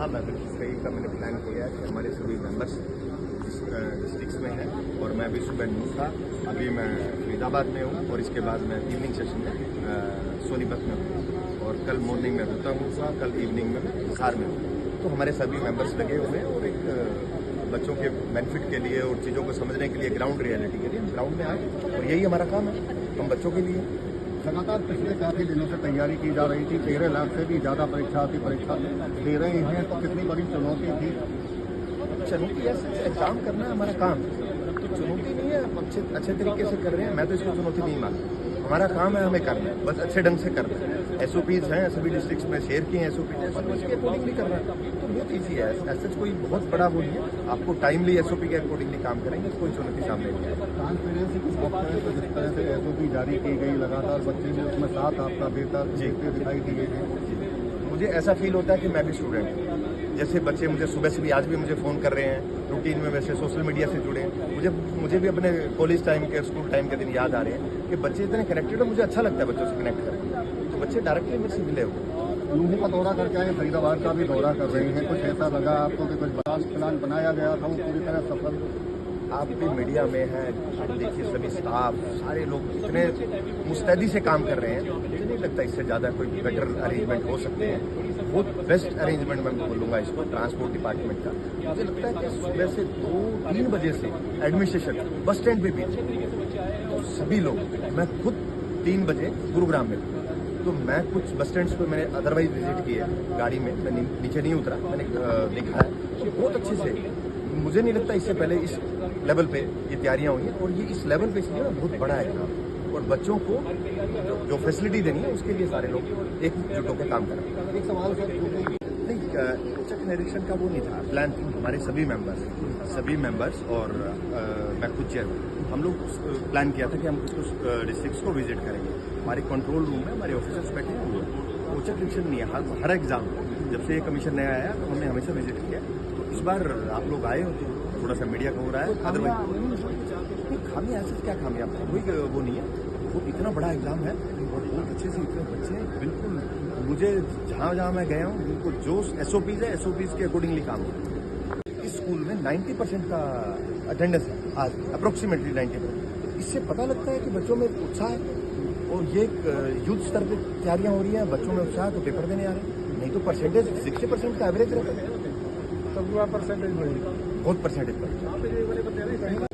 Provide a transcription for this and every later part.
हाँ, मैं बिल्कुल सही का मैंने प्लान किया है कि हमारे सभी मेंबर्स डिस्ट्रिक्ट्स में हैं और मैं भी सुबह न्यूज़ था, अभी मैं फरीदाबाद में हूँ और इसके बाद मैं इवनिंग सेशन में सोनीपत में हूँ और कल मॉर्निंग में रोहतक हूँ, कल इवनिंग में मैं हिसार में हूँ। तो हमारे सभी मेंबर्स लगे हुए हैं और एक बच्चों के बेनिफिट के लिए और चीज़ों को समझने के लिए, ग्राउंड रियलिटी के लिए हम ग्राउंड में आए और यही हमारा काम है, हम बच्चों के लिए। लगातार पिछले काफ़ी दिनों से तैयारी की जा रही थी, 13 लाख से भी ज़्यादा परीक्षार्थी परीक्षा दे रहे हैं, तो कितनी बड़ी चुनौती थी? चुनौती ऐसे एग्जाम करना हमारा काम है, तो चुनौती नहीं है, हम अच्छे तरीके से कर रहे हैं, मैं तो इसको चुनौती नहीं मानता। हमारा काम है, हमें करना है, बस अच्छे ढंग से करना है। SOPs हैं सभी डिस्ट्रिक्ट्स में, शेयर किए हैं SOPs, उसके अकॉर्डिंगली करना है, तो बहुत ईजी है। ऐसा कोई बहुत बड़ा वो नहीं है, आपको टाइमली SOP के अकॉर्डिंगली काम करेंगे, कोई चुनौती सामने नहीं है। ट्रांसपेरेंसी की बात करें तो जिस तरह से SOP जारी की गई, लगातार बच्चे भी उसमें साथ आपका बेहतर दिखाई दिए हैं। मुझे ऐसा फील होता है कि मैं भी स्टूडेंट हूँ। जैसे बच्चे मुझे सुबह से भी आज भी मुझे फ़ोन कर रहे हैं, रूटीन में वैसे सोशल मीडिया से जुड़े हैं, मुझे भी अपने कॉलेज टाइम के, स्कूल टाइम के दिन याद आ रहे हैं कि बच्चे इतने कनेक्टेड हैं, मुझे अच्छा लगता है बच्चों से कनेक्ट करना, तो बच्चे डायरेक्टली मेरे से मिले हुए। लूहू का दौरा करके आए, फरीदाबाद का भी दौरा कर रहे हैं, कुछ ऐसा लगा आपको कि कुछ बड़ा प्लान बनाया गया था वो पूरी तरह सफल? आप भी मीडिया में हैं, देखिए सभी स्टाफ, सारे लोग इतने मुस्तैदी से काम कर रहे हैं, मुझे नहीं लगता इससे ज़्यादा कोई बेटर अरेंजमेंट हो सकते हैं। बहुत बेस्ट अरेंजमेंट मैं बोलूँगा इसको, ट्रांसपोर्ट डिपार्टमेंट का। मुझे लगता है कि सुबह से 2-3 बजे से एडमिनिस्ट्रेशन बस स्टैंड पे भी, तो सभी लोग, मैं खुद 3 बजे गुरुग्राम में था, तो मैं कुछ बस स्टैंड्स पर मैंने अदरवाइज विजिट किए गाड़ी में, मैं नीचे नहीं उतरा, मैंने देखा है कि बहुत अच्छे से, मुझे नहीं लगता इससे पहले इस लेवल पे ये तैयारियां हुई हैं और ये इस लेवल पे इसलिए बहुत बड़ा है काम, और बच्चों को जो फैसिलिटी देनी है उसके लिए सारे लोग एकजुट होकर काम कर रहे हैं। एक सवाल सर, नहीं, उच्च निरीक्षण का वो नहीं था प्लान, हमारे सभी मेंबर्स और मैं खुद चेयरमैन, हम लोग प्लान किया था कि हम कुछ डिस्ट्रिक्ट्स को विजिट करेंगे। हमारे कंट्रोल रूम में हमारे ऑफिसर्स बैठे हैं, वो उच्च निरीक्षण नहीं है। हर एग्जाम जब से ये कमीशन नया आया तो हमने हमेशा विजिट किया, तो इस बार आप लोग आए हो तो थोड़ा सा मीडिया का हो रहा है, अदरवाइज खामी ऐसे क्या खामी, आपको कोई वो नहीं है, वो इतना बड़ा एग्जाम है और बहुत अच्छे से इतने बच्चे, बिल्कुल मुझे जहाँ मैं गया हूँ बिल्कुल जो SOPs है SOPs के अकॉर्डिंगली काम है। इस स्कूल में 90% का अटेंडेंस है आज, अप्रोक्सीमेटली 90%। इससे पता लगता है कि बच्चों में उत्साह है और ये यूथ स्तर पर तैयारियाँ हो रही हैं, बच्चों में उत्साह तो पेपर देने आ रहे हैं, नहीं तो परसेंटेज 60% का एवरेज रहता है, तब परसेंटेज बढ़ेगा, बहुत परसेंटेज बढ़ेगा।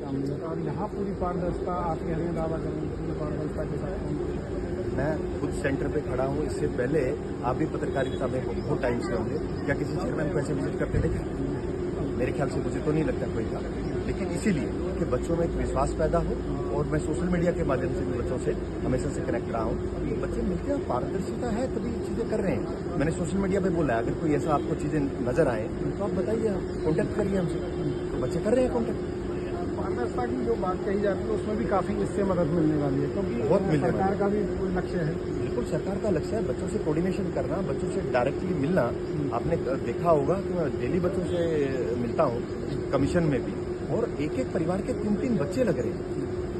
और यहाँ पूरी पारदर्शिता आप कह रहे हैं, दावा करेंगे पूरी पारदर्शिता के साथ? मैं खुद सेंटर पे खड़ा हूँ, इससे पहले आप भी पत्रकारिता में बहुत टाइम से होंगे, क्या किसी चेयरमैन को ऐसे विजिट करते थे? मेरे ख्याल से मुझे तो नहीं लगता कोई था, लेकिन इसीलिए कि बच्चों में एक विश्वास पैदा हो, और मैं सोशल मीडिया के माध्यम से भी बच्चों से हमेशा से कनेक्ट रहा हूँ, तो बच्चे मिलते हैं, पारदर्शिता है तभी चीज़ें कर रहे हैं। मैंने सोशल मीडिया पे बोला अगर कोई ऐसा आपको चीज़ें नजर आए तो आप बताइए, कॉन्टैक्ट करिए हमसे, तो बच्चे कर रहे हैं कॉन्टैक्ट। पारदर्शिता की जो बात कही जाती है उसमें भी काफ़ी इससे मदद मिलने वाली है, क्योंकि बहुत सरकार का भी कोई लक्ष्य है। बिल्कुल सरकार का लक्ष्य है बच्चों से कोऑर्डिनेशन करना, बच्चों से डायरेक्टली मिलना। आपने देखा होगा कि मैं डेली बच्चों से मिलता हूँ कमीशन में भी, और एक परिवार के 3-3 बच्चे लग रहे हैं,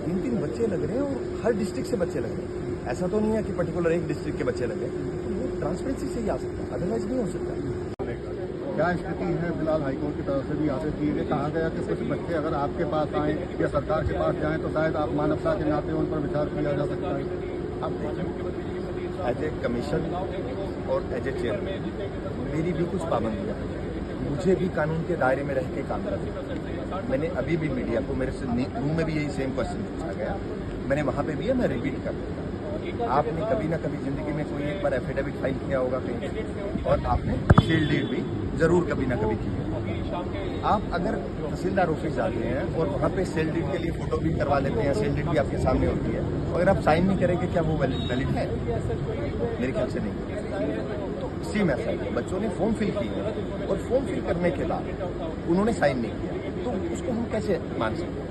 3-3 बच्चे लग रहे हैं, और हर डिस्ट्रिक्ट से बच्चे लग रहे हैं। ऐसा तो नहीं है कि पर्टिकुलर एक डिस्ट्रिक्ट के बच्चे लगे, तो वो ट्रांसपेरेंसी से ही आ सकता है, अदरवाइज नहीं हो सकता। क्या स्थिति है फिलहाल? हाईकोर्ट की तरफ से भी आदेश दिए गए, कहा गया कि कुछ बच्चे अगर आपके पास आएँ या सरकार के पास जाएँ तो शायद आप मानवता के नाते उन पर विचार किया जा सकता है। अब देखिए, एज ए कमीशन और एज ए चेयरमैन मेरी भी कुछ पाबंदियाँ हैं, मुझे भी कानून के दायरे में रह के काम करना है। मैंने अभी भी मीडिया को, मेरे से रूम में भी यही सेम क्वेश्चन पूछा गया, मैंने वहाँ पे भी है, मैं रिपीट कर दूँगा। आपने कभी ना कभी जिंदगी में कोई एक बार एफिडेविट फाइल किया होगा कहीं, और आपने सील डीड भी जरूर कभी ना कभी की है। आप अगर तहसीलदार ऑफिस जाते हैं और वहाँ पे सेल डीड के लिए फोटो भी करवा लेते हैं, सेल डीड भी आपके सामने होती है, अगर आप साइन नहीं करेंगे क्या वो वैलिड है? मेरे ख्याल से नहीं। तो सेम ऐसा है, बच्चों ने फॉर्म फिल किया और फॉर्म फिल करने के बाद उन्होंने साइन नहीं किया, तो उसको हम कैसे मान सकते हैं?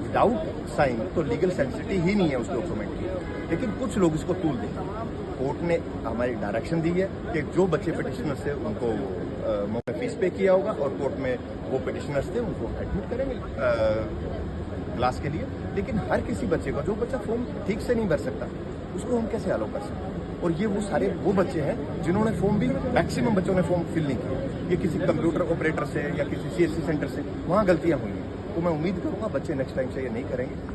विदाउट साइन तो लीगल सेंसिटिविटी ही नहीं है उस डॉक्यूमेंट की, लेकिन कुछ लोग इसको तूल देंगे। कोर्ट ने हमारी डायरेक्शन दी है कि जो बच्चे पिटिशनर्स थे उनको फीस पे किया होगा, और कोर्ट में वो पिटिशनर्स थे उनको एडमिट करेंगे क्लास के लिए। लेकिन हर किसी बच्चे को, जो बच्चा फॉर्म ठीक से नहीं भर सकता, उसको हम कैसे अलाउ कर सकते हैं? और ये वो बच्चे हैं जिन्होंने फॉर्म भी, मैक्सिमम बच्चों ने फॉर्म फिल नहीं किया। ये किसी कंप्यूटर ऑपरेटर से या किसी CSC सेंटर से वहाँ गलतियाँ हुई हैं। तो मैं उम्मीद करूँगा बच्चे नेक्स्ट टाइम से ये नहीं करेंगे।